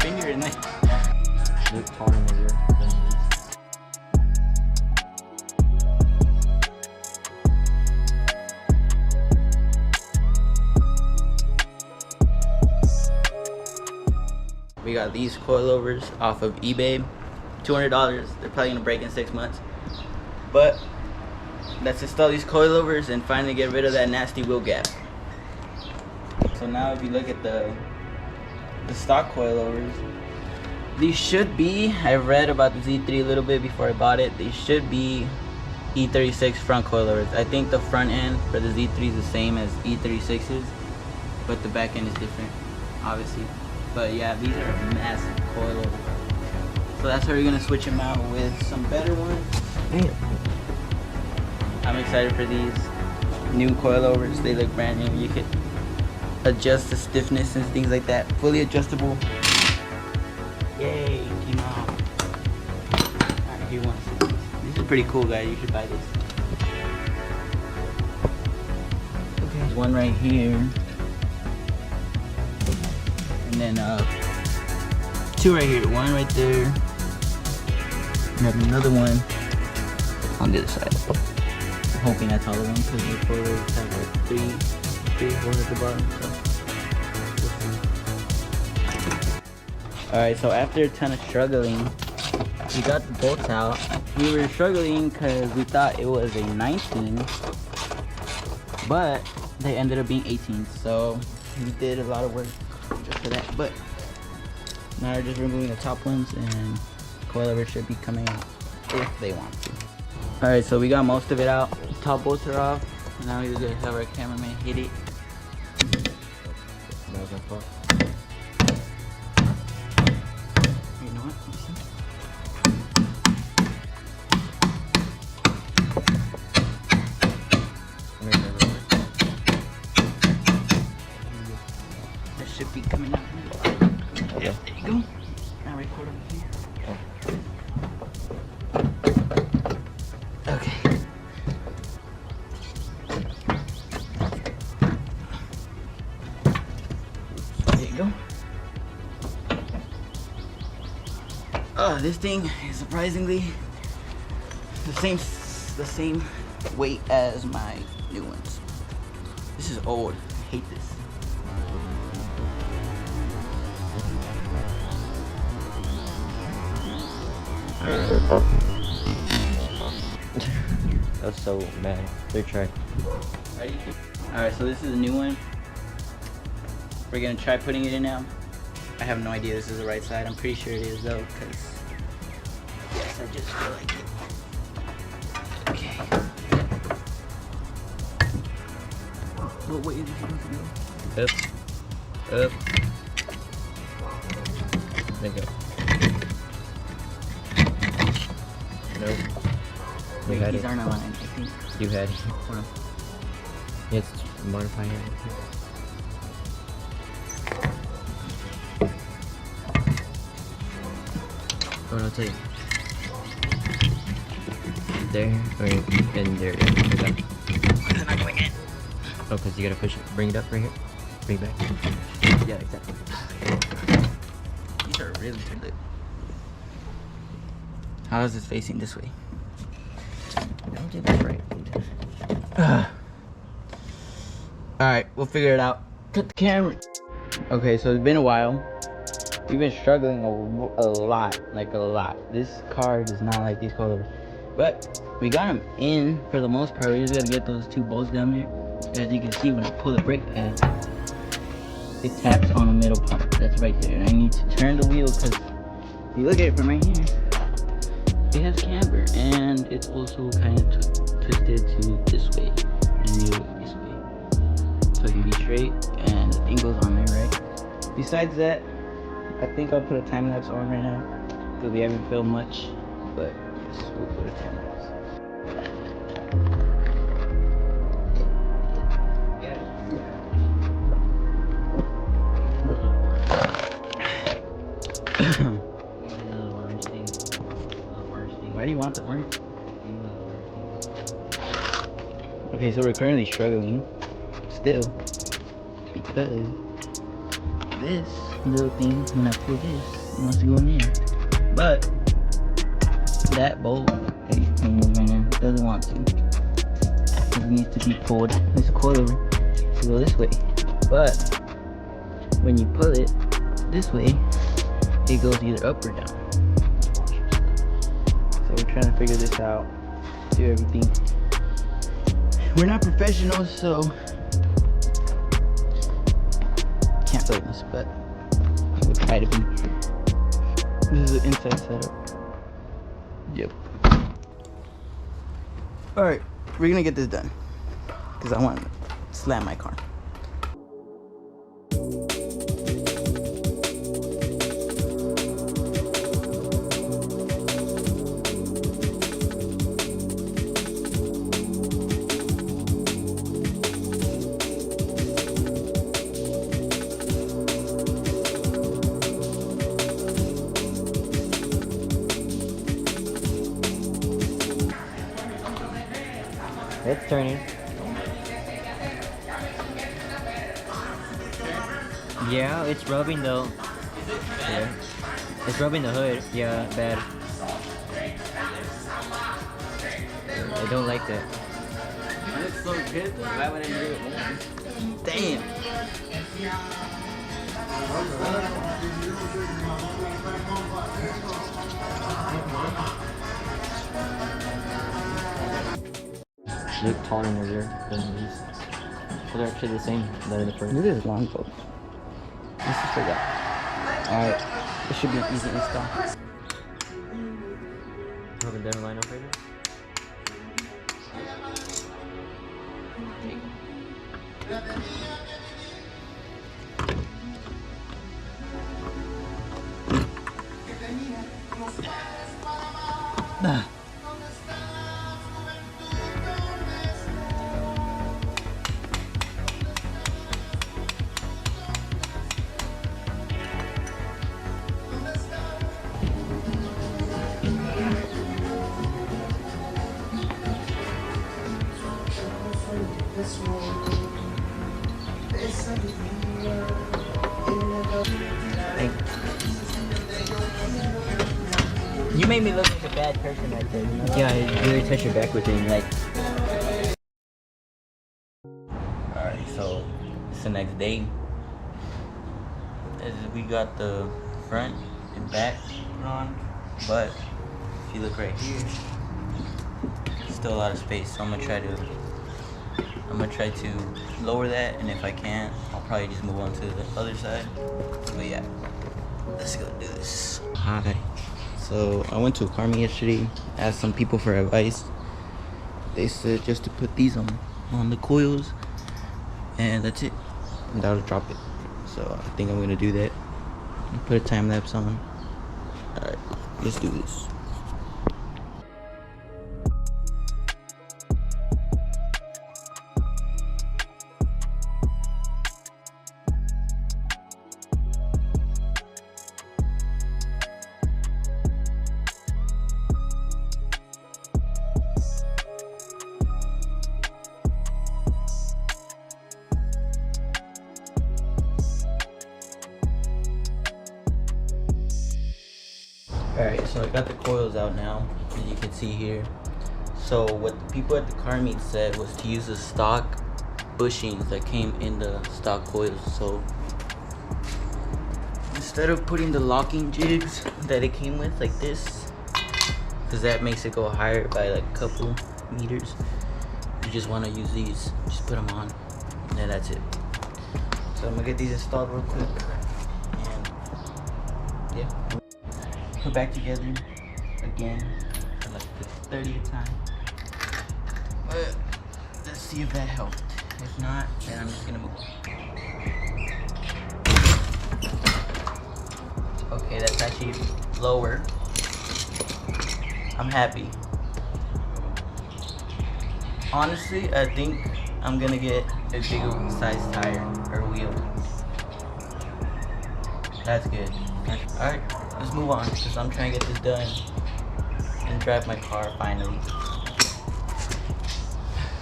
finger and like. Look taller than yours. We got these coilovers off of eBay, $200. They're probably gonna break in 6 months, but let's install these coilovers and finally get rid of that nasty wheel gap. So now if you look at the stock coilovers, these should be, I read about the Z3 a little bit before I bought it, they should be E36 front coilovers. I think the front end for the Z3 is the same as E36's, but the back end is different, obviously. But yeah, these are massive coilovers. So that's how we're gonna switch them out with some better ones. Damn. I'm excited for these new coilovers. They look brand new. You could adjust the stiffness and things like that. Fully adjustable. Yay, came out. Alright, here one. This is pretty cool, guys. You should buy this. Okay, there's one right here. And then two right here. One right there. And then another one on the other side. I'm hoping that's all of them because the coilovers have like three holes at the bottom. So. Alright, so after a ton of struggling, we got the bolts out. We were struggling because we thought it was a 19, but they ended up being 18. So we did a lot of work just for that. But now we're just removing the top ones, and coilovers should be coming out if they want to. Alright, so we got most of it out. Top bolts are off. Now we're gonna have our cameraman hit it. That was my fault. You know what? Let me see. That should be coming out. Okay. Yep, there you go. Now record over here. Okay. There you go. Oh, this thing is surprisingly the same weight as my new ones. This is old. I hate this. I was so mad. Third try. Ready? Alright, so this is a new one. We're gonna try putting it in now. I have no idea this is the right side. I'm pretty sure it is though, because yes, I just feel like it. Okay. What way is it supposed to go? Up. Up. There you go. Nope. You Wait, had these it. aren't aligned, I think. You had it. Hold on. You have to modify it. Oh, I'll tell you. There, or in there. Yeah, like that. Why is it not going in? Oh, because you gotta push it. Bring it up right here. Bring it back. Yeah, exactly. These are really good. How is this facing this way? I don't think that's right. Alright, we'll figure it out. Cut the camera. Okay, so it's been a while. We've been struggling a lot, like a lot. This car does not like these coilovers. But we got them in for the most part. We just gotta get those two bolts down there. As you can see, when I pull the brake pad, it taps on the middle part. That's right there. And I need to turn the wheel because if you look at it from right here, it has camber, and it's also kind of twisted to this way and the other way this way, so it can be straight and the thing goes on there, right? Besides that, I think I'll put a time lapse on right now because we haven't filmed much, but yes, we'll put a time lapse. Why do you want the orange? Okay, so we're currently struggling still because this little thing, when I pull this, it wants to go in there. But that bolt that you can move in there doesn't want to. It needs to be pulled. It's a coilover to go this way. But when you pull it this way, it goes either up or down. So we're trying to figure this out, do everything. We're not professionals, so can't blame us, but we'll try to be. This is the inside setup. Yep. Alright, we're gonna get this done because I want to slam my car. It's turning. Yeah, it's rubbing though. Yeah. It's rubbing the hood. Yeah, bad. I don't like that. It's so good though. Why would I do it more? Damn. Look taller over there than these. Well, they're actually the same. They're in the first. Look at this long bolt. This is for that. Alright. It should be an easy install. Haven't done a line up right now? You made me look like a bad person right there, you know? Yeah, I really touch your back with it. Like, Alright, so it's the next day. As we got the front and back put on, but if you look right here, still a lot of space. So I'm gonna try to lower that, and if I can't, I'll probably just move on to the other side. But yeah, let's go do this. Hi. So I went to a car meet yesterday, asked some people for advice. They said just to put these on the coils, and that's it. And that'll drop it. So I think I'm gonna do that. Put a time lapse on. Alright, let's do this. Alright, so I got the coils out now, as you can see here. So what the people at the car meet said was to use the stock bushings that came in the stock coils. So instead of putting the locking jigs that it came with like this, because that makes it go higher by like a couple meters, you just want to use these. Just put them on, and then that's it. So I'm gonna get these installed real quick, and yeah, put back together again for like the 30th time. But let's see if that helped. If not, then I'm just gonna move on. Okay, that's actually lower. I'm happy. Honestly, I think I'm gonna get a bigger size tire or wheel. That's good. Alright, let's move on, because I'm trying to get this done and drive my car finally.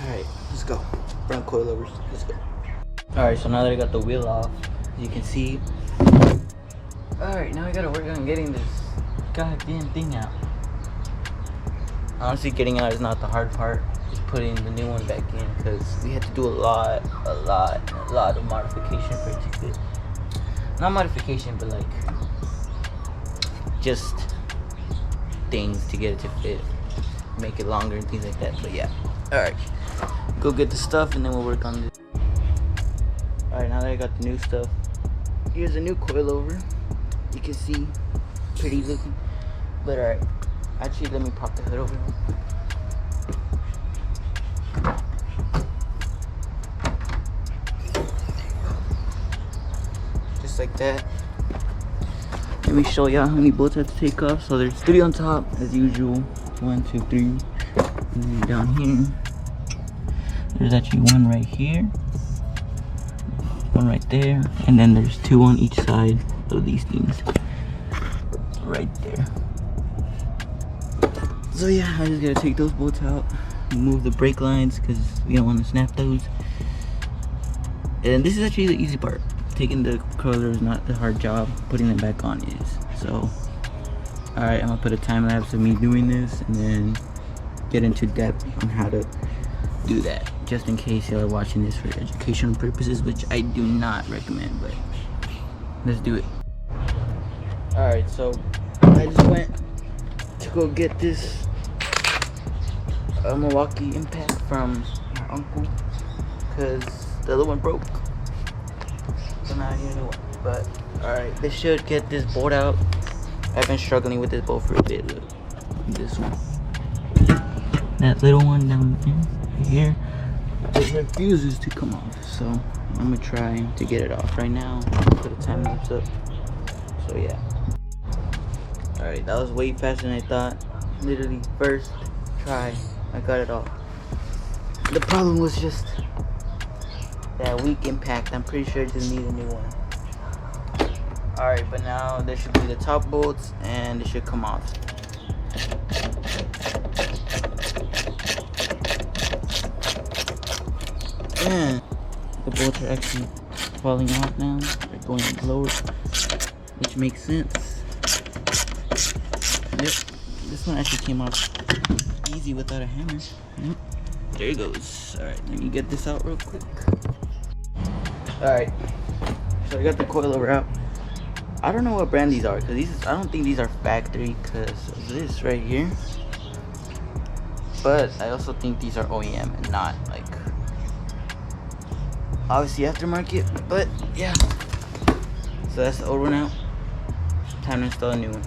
Alright, let's go. Front coilovers, let's go. Alright, so now that I got the wheel off, as you can see. Alright, now I gotta work on getting this goddamn thing out. Honestly, getting out is not the hard part. Just putting the new one back in, because we had to do a lot of modification for it to fit. Not modification, but like just things to get it to fit, make it longer and things like that. But yeah, alright, go get the stuff and then we'll work on this. Alright, now that I got the new stuff, here's a new coilover. You can see, pretty looking. But alright, actually let me pop the hood over. Just like that. Let me show y'all how many bolts I have to take off. So there's 3 on top as usual. 1, 2, 3. And then down here, there's actually 1 right here, 1 right there, and then there's 2 on each side of these things right there. So yeah, I just gotta take those bolts out, remove the brake lines because we don't want to snap those. And this is actually the easy part. Taking the coilover is not the hard job. Putting them back on is. So alright, I'm gonna put a time lapse of me doing this and then get into depth on how to do that, just in case y'all are watching this for educational purposes, which I do not recommend, but let's do it. Alright, so I just went to go get this Milwaukee impact from my uncle because the other one broke, so now I need a new one. But alright, this should get this bolt out. I've been struggling with this bolt for a bit. Look, this one, that little one down here, it refuses to come off, so I'm gonna try to get it off right now. Put a time lapse up. So yeah. Alright, that was way faster than I thought. Literally first try, I got it off. The problem was just that weak impact. I'm pretty sure I just need a new one. Alright, but now there should be the top bolts and it should come off. And the bolts are actually falling off now. They're going lower, which makes sense. Yep, this one actually came off easy without a hammer. Yep, there it goes. Alright, let me get this out real quick. Alright, so I got the coilover out. I don't know what brand these are, because I don't think these are factory because of this right here. But I also think these are OEM and not like obviously aftermarket, but yeah. So that's the old one out. Time to install a new one.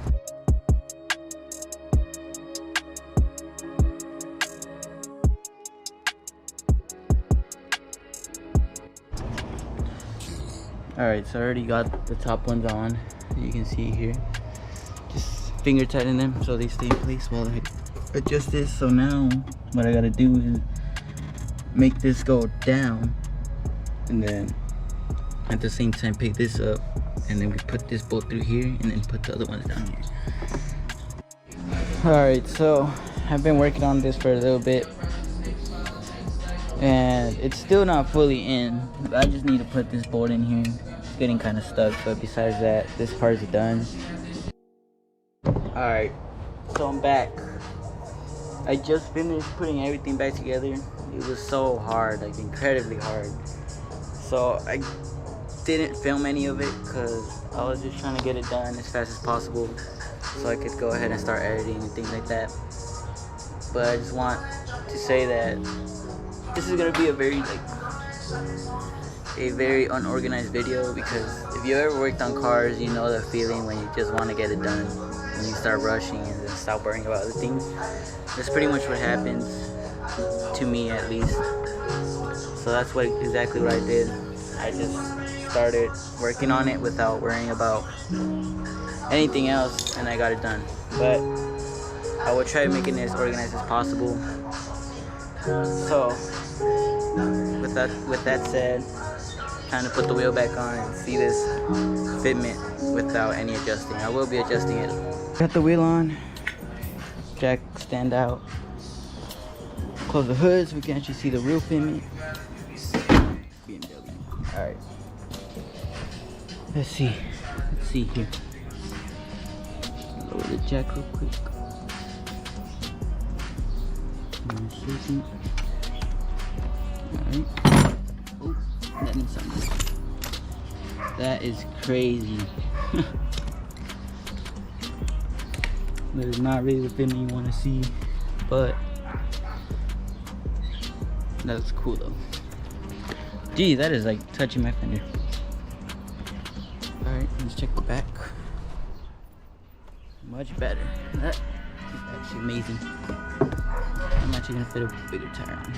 Alright, so I already got the top ones on. You can see here. Just finger tighten them so they stay in place while I adjust this. So now what I gotta do is make this go down and then at the same time pick this up, and then we put this bolt through here and then put the other ones down here. Alright, so I've been working on this for a little bit and it's still not fully in. I just need to put this bolt in here. It's getting kind of stuck, but besides that, this part is done. Alright, so I'm back. I just finished putting everything back together. It was so hard, like incredibly hard. So I didn't film any of it because I was just trying to get it done as fast as possible so I could go ahead and start editing and things like that. But I just want to say that this is gonna be a very unorganized video, because if you ever worked on cars, you know the feeling when you just want to get it done, when you start rushing and then stop worrying about other things. That's pretty much what happens to me, at least. So that's exactly what I did. I just started working on it without worrying about anything else, and I got it done. But I will try making it as organized as possible. So with that said, time to put the wheel back on and see this fitment without any adjusting. I will be adjusting it. Got the wheel on, jack stand out, close the hood so we can actually see the real fitment. BMW. Alright. Let's see. Let's see here. Lower the jack real quick. Alright. Oh, that needs something. That is crazy. That is not really the feeling you want to see, but that's cool though. Gee, that is like touching my fender. Alright, let's check the back. Much better. That is actually amazing. I'm actually gonna fit a bigger tire on.